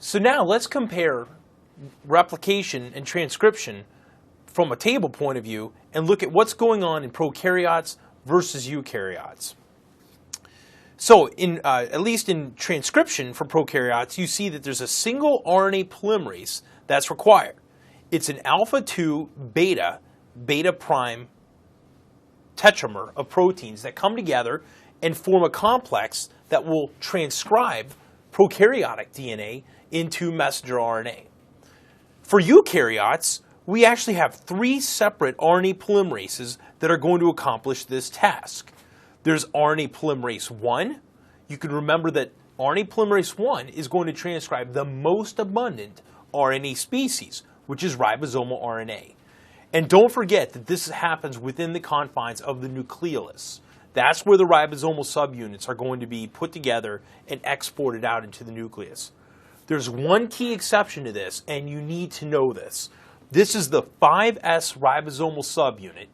So now let's compare replication and transcription from a table point of view and look at what's going on in prokaryotes versus eukaryotes. So at least in transcription for prokaryotes, you see that there's a single RNA polymerase that's required. It's an alpha-2 beta prime tetramer of proteins that come together and form a complex that will transcribe prokaryotic DNA into messenger RNA. For eukaryotes, we actually have 3 separate RNA polymerases that are going to accomplish this task. There's RNA polymerase 1. You can remember that RNA polymerase 1 is going to transcribe the most abundant RNA species, which is ribosomal RNA. And don't forget that this happens within the confines of the nucleolus. That's where the ribosomal subunits are going to be put together and exported out into the nucleus. There's one key exception to this, and you need to know this. This is the 5S ribosomal subunit.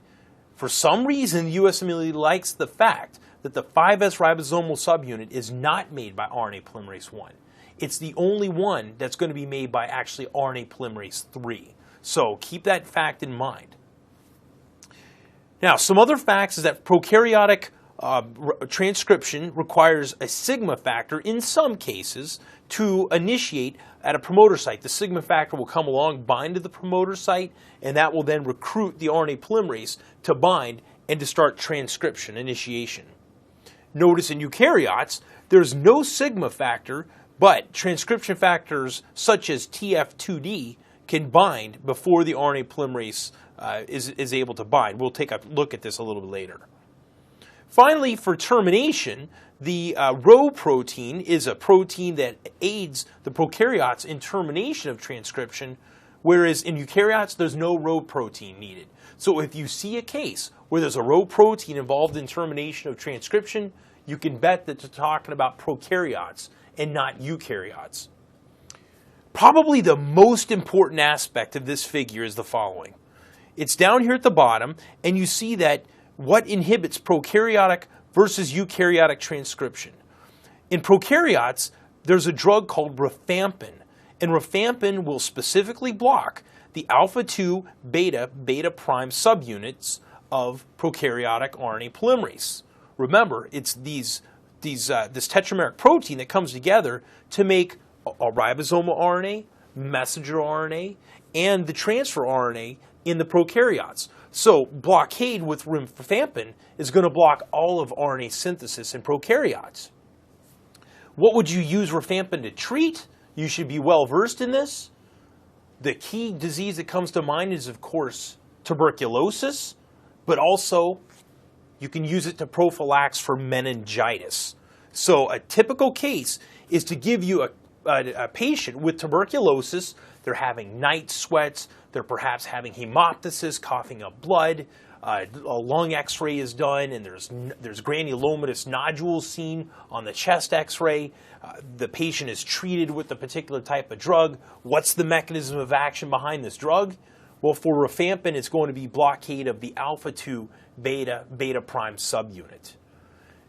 For some reason, the USMLE likes the fact that the 5S ribosomal subunit is not made by RNA polymerase 1. It's the only one that's going to be made by actually RNA polymerase 3. So keep that fact in mind. Now, some other facts is that prokaryotic transcription requires a sigma factor in some cases to initiate at a promoter site. The sigma factor will come along, bind to the promoter site, and that will then recruit the RNA polymerase to bind and to start transcription initiation. Notice in eukaryotes, there's no sigma factor, but transcription factors such as TF2D can bind before the RNA polymerase is able to bind. We'll take a look at this a little bit later. Finally, for termination, the Rho protein is a protein that aids the prokaryotes in termination of transcription, whereas in eukaryotes, there's no Rho protein needed. So if you see a case where there's a Rho protein involved in termination of transcription, you can bet that they're talking about prokaryotes and not eukaryotes. Probably the most important aspect of this figure is the following. It's down here at the bottom, and you see that what inhibits prokaryotic versus eukaryotic transcription. In prokaryotes, there's a drug called rifampin, and rifampin will specifically block the alpha-2 beta prime subunits of prokaryotic RNA polymerase. Remember, it's this tetrameric protein that comes together to make a ribosomal RNA, messenger RNA, and the transfer RNA in the prokaryotes. So blockade with rifampin is going to block all of RNA synthesis in prokaryotes. What would you use rifampin to treat? You should be well versed in this. The key disease that comes to mind is, of course, tuberculosis, but also you can use it to prophylax for meningitis. So a typical case is to give you a patient with tuberculosis. They're having night sweats, they're perhaps having hemoptysis, coughing up blood, a lung x-ray is done, and there's granulomatous nodules seen on the chest x-ray. The patient is treated with a particular type of drug. What's the mechanism of action behind this drug? Well, for rifampin, it's going to be blockade of the alpha-2 beta prime subunit.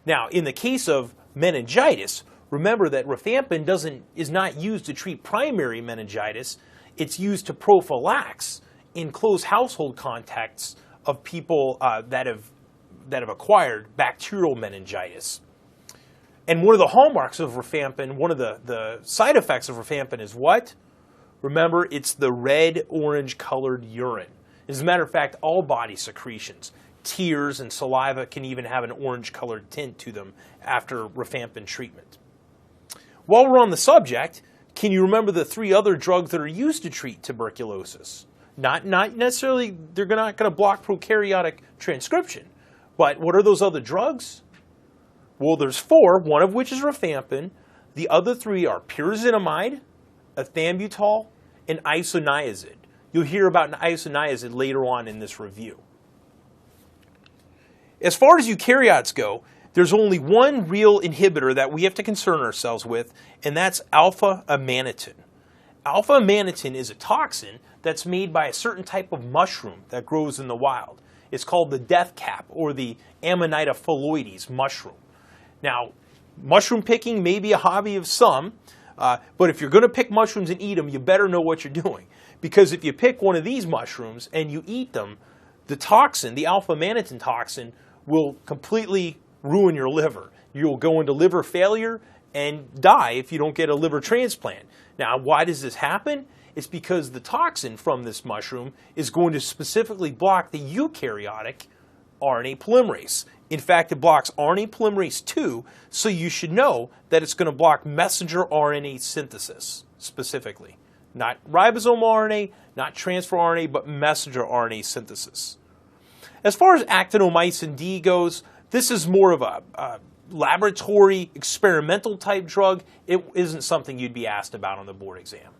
Now, in the case of meningitis, remember that rifampin is not used to treat primary meningitis. It's used to prophylax in close household contexts of people that have acquired bacterial meningitis. And one of the hallmarks of rifampin, one of the side effects of rifampin is what? Remember, it's the red-orange colored urine. As a matter of fact, all body secretions, tears and saliva, can even have an orange colored tint to them after rifampin treatment. While we're on the subject, can you remember the 3 other drugs that are used to treat tuberculosis? Not necessarily, they're not going to block prokaryotic transcription, but what are those other drugs? Well, there's 4, one of which is rifampin. The other 3 are pyrazinamide, ethambutol, and isoniazid. You'll hear about isoniazid later on in this review. As far as eukaryotes go, there's only one real inhibitor that we have to concern ourselves with, and that's alpha-amanitin. Alpha-amanitin is a toxin that's made by a certain type of mushroom that grows in the wild. It's called the death cap, or the Amanita phalloides mushroom. Now, mushroom picking may be a hobby of some, But if you're going to pick mushrooms and eat them, you better know what you're doing. Because if you pick one of these mushrooms and you eat them, the toxin, the alpha-mannitine toxin, will completely ruin your liver. You'll go into liver failure and die if you don't get a liver transplant. Now, why does this happen? It's because the toxin from this mushroom is going to specifically block the eukaryotic RNA polymerase. In fact, it blocks RNA polymerase 2, so you should know that it's going to block messenger RNA synthesis specifically. Not ribosomal RNA, not transfer RNA, but messenger RNA synthesis. As far as actinomycin D goes, this is more of a laboratory experimental type drug. It isn't something you'd be asked about on the board exam.